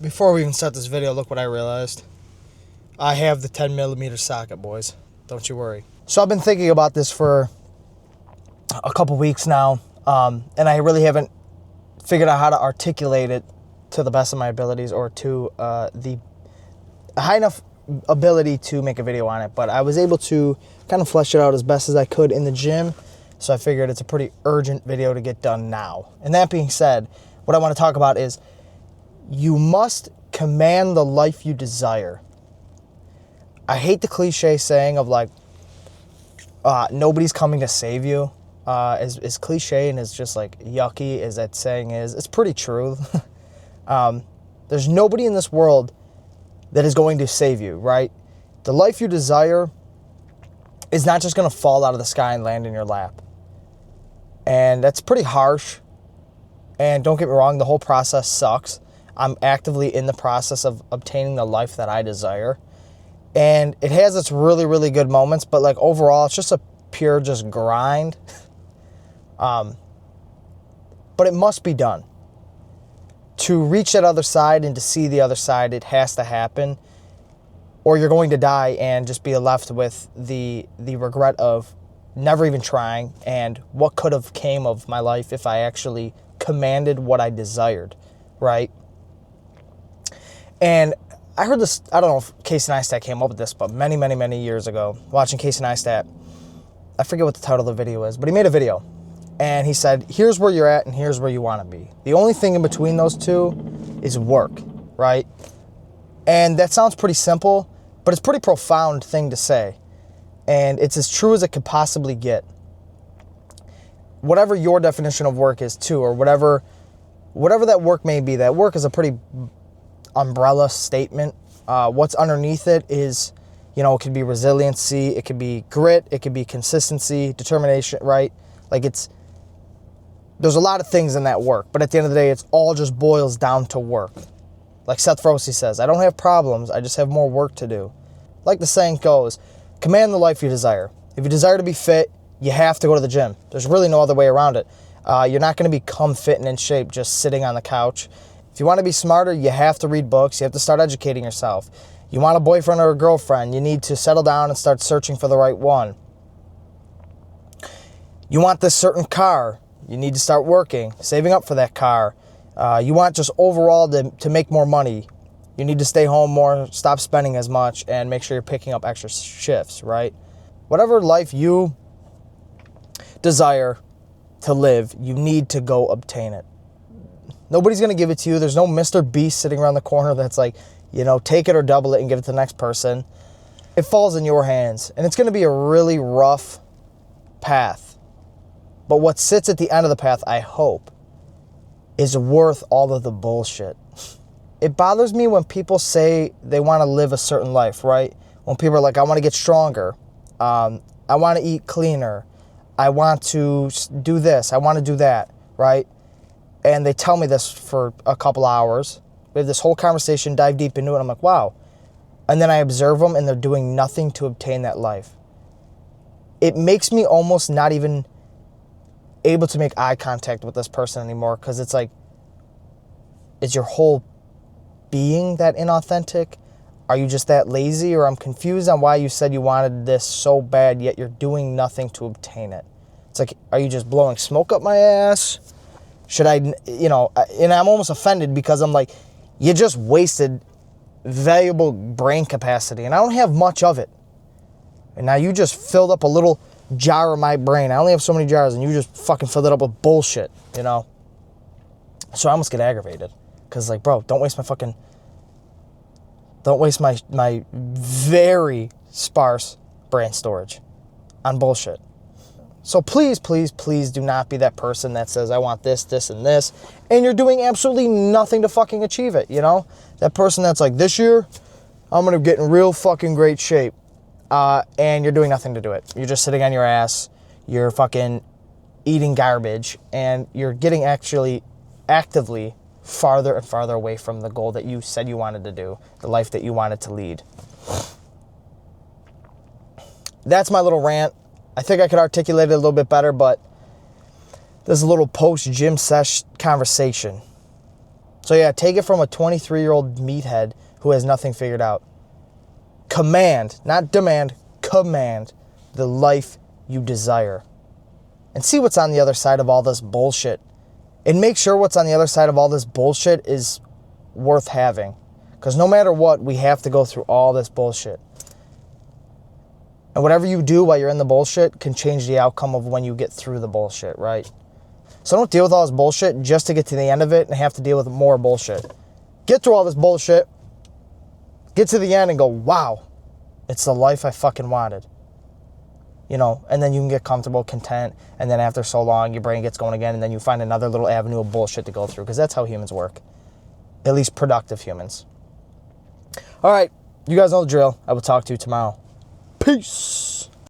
Before we even start this video, look what I realized. I have the 10mm socket, boys. Don't you worry. So I've been thinking about this for a couple weeks now, and I really haven't figured out how to articulate it to the best of my abilities, or to the high enough ability to make a video on it. But I was able to kind of flesh it out as best as I could in the gym, so I figured it's a pretty urgent video to get done now. And that being said, what I want to talk about is you must command the life you desire. I hate the cliche saying of like, nobody's coming to save you. As cliche and as just like yucky as that saying is, it's pretty true. There's nobody in this world that is going to save you, right? The life you desire is not just going to fall out of the sky and land in your lap. And that's pretty harsh. And don't get me wrong, the whole process sucks. I'm actively in the process of obtaining the life that I desire. And it has its really, really good moments, but like overall, it's just a pure just grind. But it must be done. To reach that other side and to see the other side, it has to happen, or you're going to die and just be left with the regret of never even trying and what could have came of my life if I actually commanded what I desired, right? And I heard this, I don't know if Casey Neistat came up with this, but many, many, many years ago, watching Casey Neistat, I forget what the title of the video is, but he made a video. And he said, here's where you're at and here's where you want to be. The only thing in between those two is work, right? And that sounds pretty simple, but it's a pretty profound thing to say. And it's as true as it could possibly get. Whatever your definition of work is too, or whatever that work may be, that work is a pretty umbrella statement. What's underneath it is, it could be resiliency, it could be grit, it could be consistency, determination, right? Like there's a lot of things in that work, but at the end of the day, it's all just boils down to work. Like Seth Froese says, I don't have problems, I just have more work to do. Like the saying goes, command the life you desire. If you desire to be fit, you have to go to the gym. There's really no other way around it. You're not going to become fit and in shape just sitting on the couch. If you want to be smarter, you have to read books. You have to start educating yourself. You want a boyfriend or a girlfriend, you need to settle down and start searching for the right one. You want this certain car, you need to start working, saving up for that car. You want just overall to make more money. You need to stay home more, stop spending as much, and make sure you're picking up extra shifts, right? Whatever life you desire to live, you need to go obtain it. Nobody's going to give it to you. There's no Mr. Beast sitting around the corner that's like, take it or double it and give it to the next person. It falls in your hands, and it's going to be a really rough path. But what sits at the end of the path, I hope, is worth all of the bullshit. It bothers me when people say they want to live a certain life, right? When people are like, I want to get stronger. I want to eat cleaner. I want to do this. I want to do that, right? And they tell me this for a couple hours. We have this whole conversation, dive deep into it. I'm like, wow. And then I observe them, and they're doing nothing to obtain that life. It makes me almost not even able to make eye contact with this person anymore, because it's like, is your whole being that inauthentic? Are you just that lazy? Or I'm confused on why you said you wanted this so bad, yet you're doing nothing to obtain it. It's like, are you just blowing smoke up my ass? Should I, and I'm almost offended, because I'm like, you just wasted valuable brain capacity, and I don't have much of it. And now you just filled up a little jar of my brain. I only have so many jars, and you just fucking filled it up with bullshit, So I almost get aggravated, because like, bro, don't waste my very sparse brain storage on bullshit. So please, please, please do not be that person that says, I want this, this, and this, and you're doing absolutely nothing to fucking achieve it, That person that's like, this year, I'm going to get in real fucking great shape. And you're doing nothing to do it. You're just sitting on your ass. You're fucking eating garbage. And you're getting actually actively farther and farther away from the goal that you said you wanted to do, the life that you wanted to lead. That's my little rant. I think I could articulate it a little bit better, but this is a little post-gym sesh conversation. So yeah, take it from a 23-year-old meathead who has nothing figured out. Command, not demand, command the life you desire. And see what's on the other side of all this bullshit. And make sure what's on the other side of all this bullshit is worth having. Because no matter what, we have to go through all this bullshit. And whatever you do while you're in the bullshit can change the outcome of when you get through the bullshit, right? So don't deal with all this bullshit just to get to the end of it and have to deal with more bullshit. Get through all this bullshit, get to the end and go, wow, it's the life I fucking wanted. You know, and then you can get comfortable, content, and then after so long, your brain gets going again, and then you find another little avenue of bullshit to go through, because that's how humans work. At least productive humans. All right, you guys know the drill. I will talk to you tomorrow. Peace.